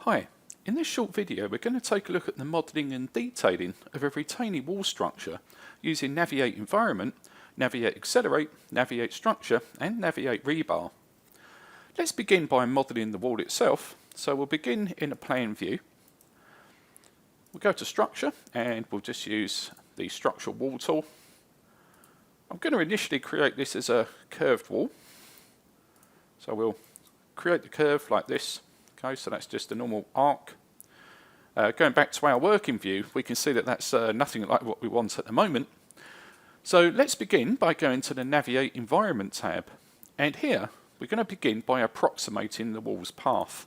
Hi, in this short video we're going to take a look at the modelling and detailing of a retaining wall structure using Naviate Environment, Naviate Accelerate, Naviate Structure and Naviate Rebar. Let's begin by modelling the wall itself. So we'll begin in a plan view. We'll go to Structure and we'll just use the Structural Wall tool. I'm going to initially create this as a curved wall. So we'll create the curve like this. Okay, so that's just a normal arc. Going back to our working view, we can see that that's nothing like what we want at the moment. So let's begin by going to the Naviate Environment tab. And here, we're going to begin by approximating the wall's path.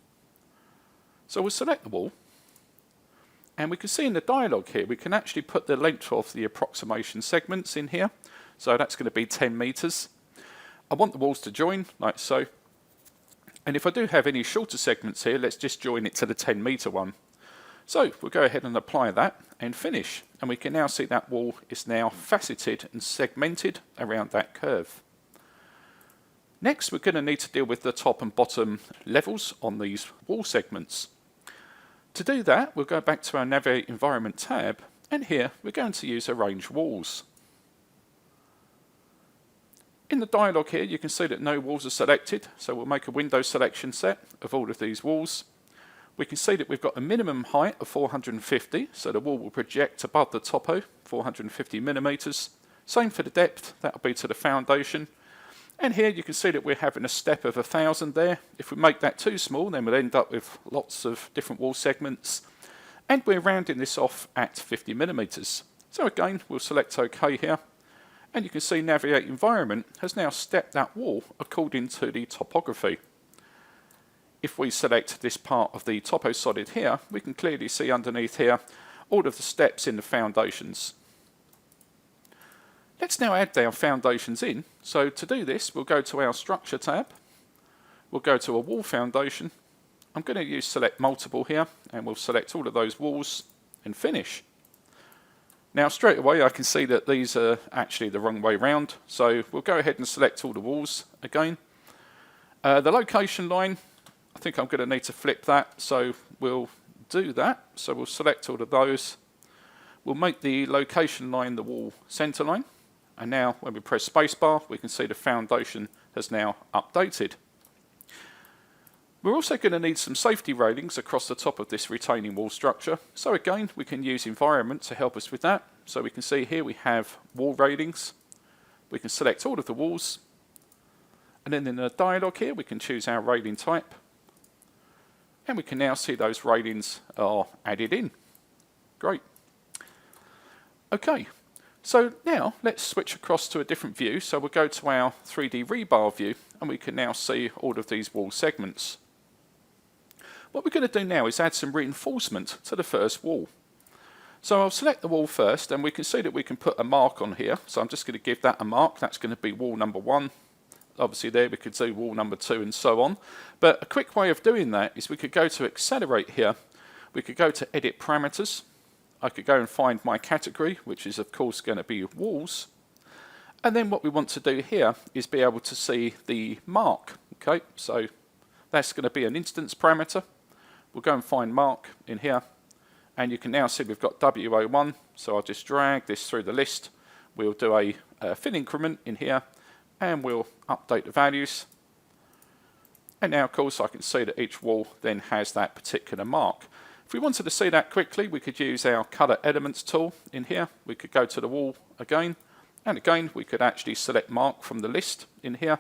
So we'll select the wall. And we can see in the dialog here, we can actually put the length of the approximation segments in here. So that's going to be 10 meters. I want the walls to join, like so. And if I do have any shorter segments here, let's just join it to the 10 meter one. So we'll go ahead and apply that and finish. And we can now see that wall is now faceted and segmented around that curve. Next, we're going to need to deal with the top and bottom levels on these wall segments. To do that, we'll go back to our Naviate Environment tab, and here we're going to use Arrange Walls. In the dialog here, you can see that no walls are selected, so we'll make a window selection set of all of these walls. We can see that we've got a minimum height of 450, so the wall will project above the topo, 450 millimeters. Same for the depth, that'll be to the foundation. And here you can see that we're having a step of 1,000 there. If we make that too small, then we'll end up with lots of different wall segments. And we're rounding this off at 50 millimeters. So again, we'll select OK here. And you can see Naviate Environment has now stepped that wall according to the topography. If we select this part of the topo solid here, we can clearly see underneath here all of the steps in the foundations. Let's now add our foundations in. So to do this, we'll go to our Structure tab. We'll go to a wall foundation. I'm going to use Select Multiple here, and we'll select all of those walls and finish. Now straight away I can see that these are actually the wrong way round, so we'll go ahead and select all the walls again. The location line, I think I'm going to need to flip that, so we'll do that. So we'll select all of those. We'll make the location line the wall center line, and now when we press spacebar we can see the foundation has now updated. We're also going to need some safety railings across the top of this retaining wall structure. So again, we can use Environment to help us with that. So we can see here we have wall railings. We can select all of the walls. And then in the dialog here, we can choose our railing type. And we can now see those railings are added in. Great. Okay, so now let's switch across to a different view. So we'll go to our 3D rebar view, and we can now see all of these wall segments. What we're going to do now is add some reinforcement to the first wall. So I'll select the wall first, and we can see that we can put a mark on here. So I'm just going to give that a mark. That's going to be wall number 1. Obviously there we could do wall number 2 and so on. But a quick way of doing that is we could go to Accelerate here. We could go to Edit Parameters. I could go and find my category, which is of course going to be walls. And then what we want to do here is be able to see the mark. Okay, so that's going to be an instance parameter. We'll go and find mark in here, and you can now see we've got W01, so I'll just drag this through the list. We'll do a fill increment in here, and we'll update the values. And now of course I can see that each wall then has that particular mark. If we wanted to see that quickly, we could use our Color Elements tool in here. We could go to the wall again, and again we could actually select mark from the list in here.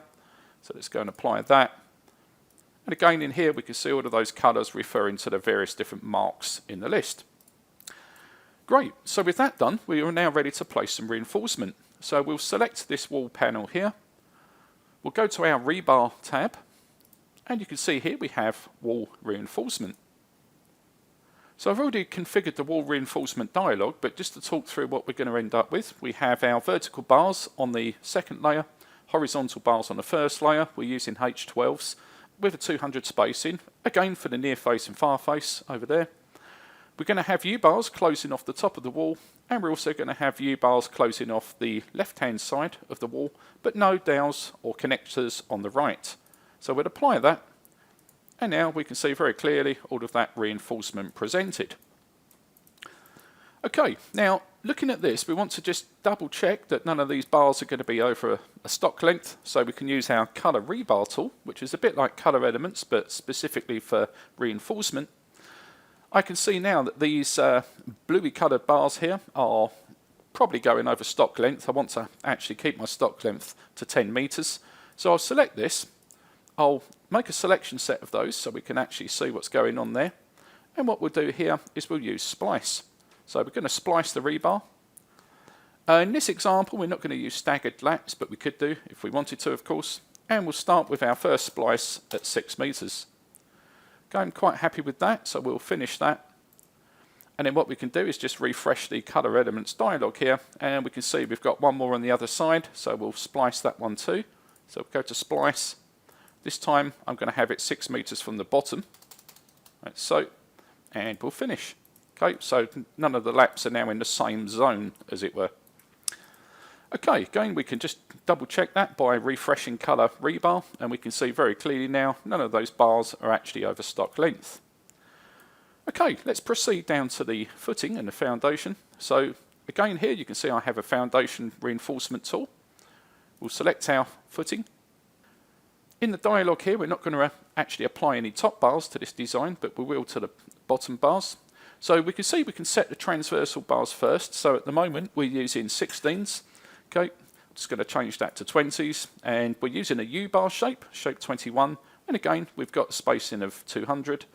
So let's go and apply that. And again in here we can see all of those colours referring to the various different marks in the list. Great, so with that done, we are now ready to place some reinforcement. So we'll select this wall panel here. We'll go to our Rebar tab, and you can see here we have wall reinforcement. So I've already configured the wall reinforcement dialog, but just to talk through what we're going to end up with, we have our vertical bars on the second layer, horizontal bars on the first layer. We're using H12s with a 200 spacing, again for the near face and far face over there. We're going to have U-bars closing off the top of the wall, and we're also going to have U-bars closing off the left-hand side of the wall, but no dowels or connectors on the right. So we'll apply that, And now we can see very clearly all of that reinforcement presented. Okay, now looking at this, we want to just double check that none of these bars are going to be over a stock length, so we can use our colour rebar tool, which is a bit like colour elements but specifically for reinforcement. I can see now that these bluey coloured bars here are probably going over stock length. I want to actually keep my stock length to 10 metres, so I'll select this. I'll make a selection set of those so we can actually see what's going on there, and what we'll do here is we'll use splice. So we're going to splice the rebar. In this example, we're not going to use staggered laps, but we could do if we wanted to, of course. And we'll start with our first splice at 6 metres. Okay, I'm quite happy with that, so we'll finish that. And then what we can do is just refresh the colour elements dialog here, and we can see we've got one more on the other side, so we'll splice that one too. So we'll go to splice. This time I'm going to have it 6 metres from the bottom, like so, and we'll finish. Okay, so none of the laps are now in the same zone, as it were. Okay, again, we can just double check that by refreshing colour rebar, and we can see very clearly now none of those bars are actually over stock length. Okay, let's proceed down to the footing and the foundation. So again, here you can see I have a foundation reinforcement tool. We'll select our footing. In the dialog here, we're not going to actually apply any top bars to this design, but we will to the bottom bars. So we can see we can set the transversal bars first. So at the moment we're using 16s. Okay, I'm just going to change that to 20s, and we're using a U-bar shape, shape 21, and again we've got a spacing of 200.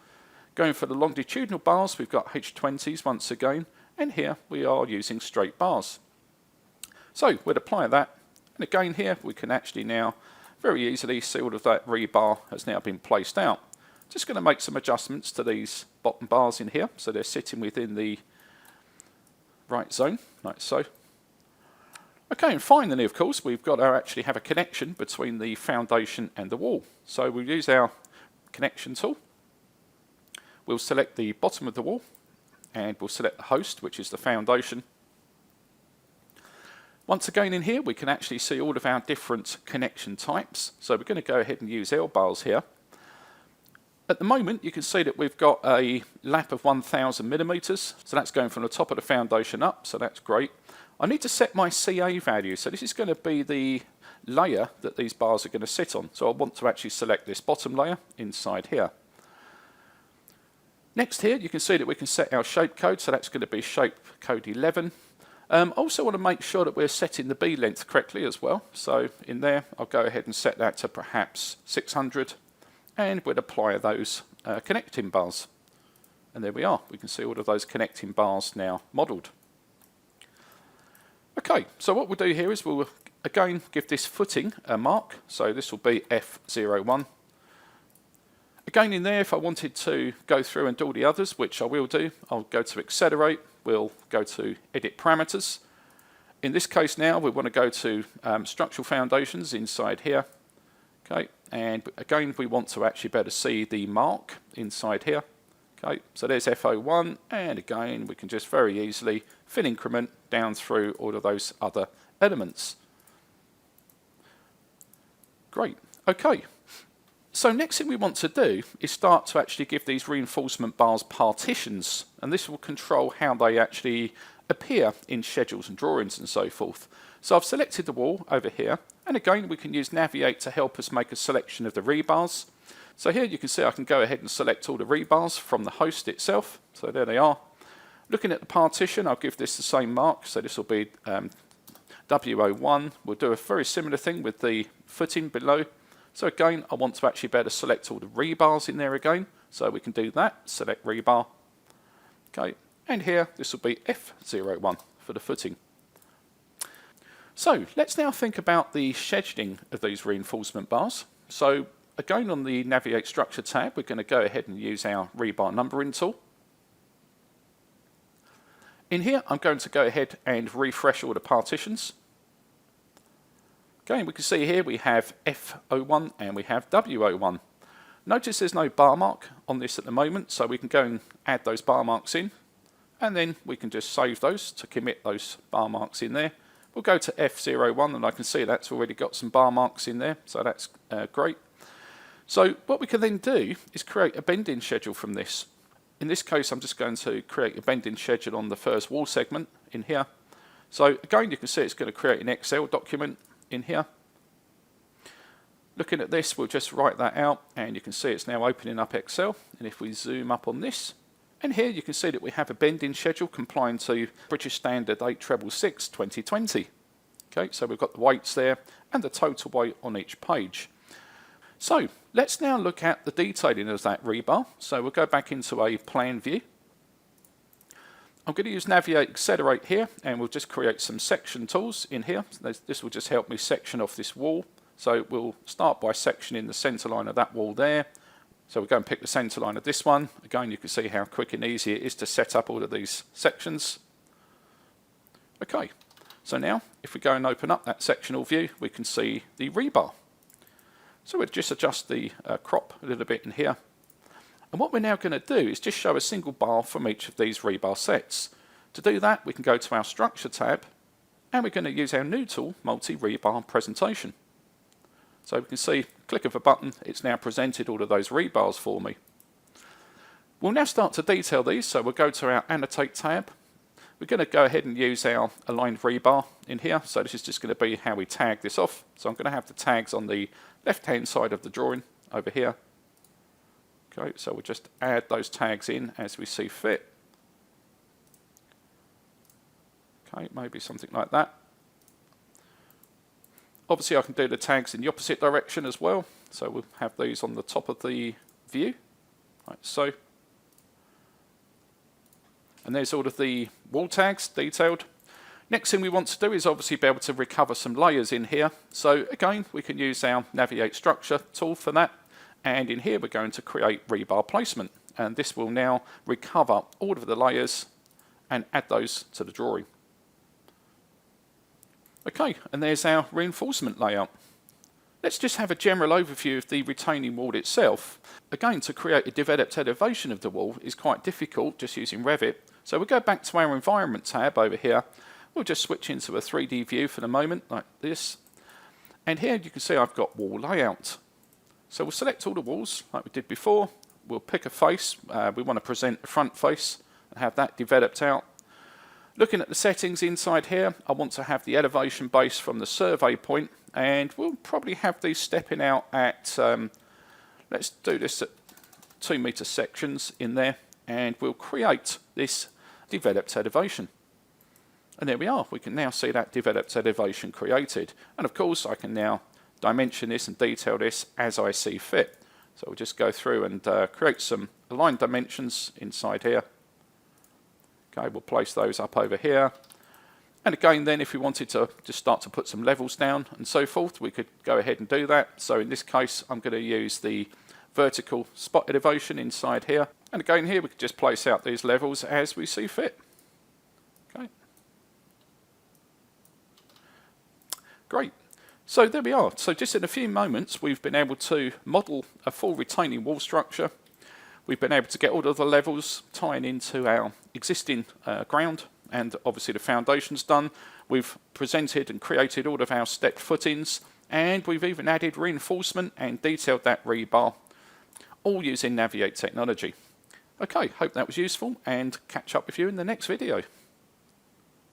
Going for the longitudinal bars, we've got H20s once again, and here we are using straight bars. So we'll apply that, and again here we can actually now very easily see all of that rebar has now been placed out. Just going to make some adjustments to these bottom bars in here so they're sitting within the right zone, like so. Okay, and finally, of course, we've got to actually have a connection between the foundation and the wall. So we'll use our connection tool. We'll select the bottom of the wall, and we'll select the host, which is the foundation. Once again in here, we can actually see all of our different connection types. So we're going to go ahead and use L bars here. At the moment, you can see that we've got a lap of 1000 millimeters. So that's going from the top of the foundation up, so that's great. I need to set my CA value. So this is going to be the layer that these bars are going to sit on. So I want to actually select this bottom layer inside here. Next here, you can see that we can set our shape code. So that's going to be shape code 11. Also want to make sure that we're setting the B length correctly as well. So in there, I'll go ahead and set that to perhaps 600. And we'll apply those connecting bars. And there we are. We can see all of those connecting bars now modelled. Okay, so what we'll do here is we'll again give this footing a mark. So this will be F01. Again in there, if I wanted to go through and do all the others, which I will do, I'll go to Accelerate. We'll go to Edit Parameters. In this case now, we want to go to Structural Foundations inside here. Okay, and again we want to actually better see the mark inside here. Okay, so there's F01, and again we can just very easily fill increment down through all of those other elements. Great, okay. So next thing we want to do is start to actually give these reinforcement bars partitions, and this will control how they actually appear in schedules and drawings and so forth. So I've selected the wall over here, and again we can use Naviate to help us make a selection of the rebars. So here you can see I can go ahead and select all the rebars from the host itself. So there they are. Looking at the partition, I'll give this the same mark. So this will be W01. We'll do a very similar thing with the footing below. So again, I want to actually better select all the rebars in there again. So we can do that. Select rebar. Okay, and here this will be F01 for the footing. So let's now think about the scheduling of these reinforcement bars. So again on the Navigate Structure tab, we're going to go ahead and use our rebar numbering tool. In here, I'm going to go ahead and refresh all the partitions. Okay, we can see here we have F01 and we have W01. Notice there's no bar mark on this at the moment, so we can go and add those bar marks in, and then we can just save those to commit those bar marks in there. We'll go to F01, and I can see that's already got some bar marks in there, so that's great. So what we can then do is create a bending schedule from this. In this case, I'm just going to create a bending schedule on the first wall segment in here. So again, you can see it's going to create an Excel document in here. Looking at this, we'll just write that out, and you can see it's now opening up Excel. And if we zoom up on this, and here you can see that we have a bending schedule complying to British Standard 8666 2020. Okay, so we've got the weights there and the total weight on each page. So let's now look at the detailing of that rebar. So we'll go back into a plan view. I'm going to use Naviate Accelerate here, and we'll just create some section tools in here. This will just help me section off this wall. So we'll start by sectioning the centre line of that wall there. So we'll go and pick the centre line of this one. Again, you can see how quick and easy it is to set up all of these sections. Okay, so now if we go and open up that sectional view, we can see the rebar. So we'll just adjust the crop a little bit in here. And what we're now going to do is just show a single bar from each of these rebar sets. To do that, we can go to our Structure tab, and we're going to use our new tool, Multi-Rebar Presentation. So we can see, click of a button, it's now presented all of those rebars for me. We'll now start to detail these, so we'll go to our Annotate tab. We're going to go ahead and use our aligned rebar in here, so this is just going to be how we tag this off. So I'm going to have the tags on the left-hand side of the drawing over here. Okay, so we'll just add those tags in as we see fit. Okay, maybe something like that. Obviously I can do the tags in the opposite direction as well, so we'll have these on the top of the view, like so. And there's all of the wall tags detailed. Next thing we want to do is obviously be able to recover some layers in here. So again, we can use our Naviate Structure tool for that. And in here we're going to create rebar placement. And this will now recover all of the layers and add those to the drawing. Okay, and there's our reinforcement layout. Let's just have a general overview of the retaining wall itself. Again, to create a developed elevation of the wall is quite difficult just using Revit. So we'll go back to our Environment tab over here. We'll just switch into a 3D view for the moment, like this. And here you can see I've got wall layout. So we'll select all the walls like we did before. We'll pick a face. We want to present the front face and have that developed out. Looking at the settings inside here, I want to have the elevation base from the survey point, and we'll probably have these stepping out at, let's do this at 2 metre sections in there, and we'll create this developed elevation. And there we are, we can now see that developed elevation created. And of course I can now dimension this and detail this as I see fit. So we'll just go through and create some aligned dimensions inside here. Okay, we'll place those up over here. And again then, if we wanted to just start to put some levels down and so forth, we could go ahead and do that. So in this case, I'm going to use the vertical spot elevation inside here. And again here, we could just place out these levels as we see fit. Okay. Great. So there we are. So just in a few moments, we've been able to model a full retaining wall structure. We've been able to get all of the levels tying into our existing ground, and obviously the foundation's done. We've presented and created all of our stepped footings, and we've even added reinforcement and detailed that rebar, all using Naviate technology. Okay, hope that was useful, and catch up with you in the next video.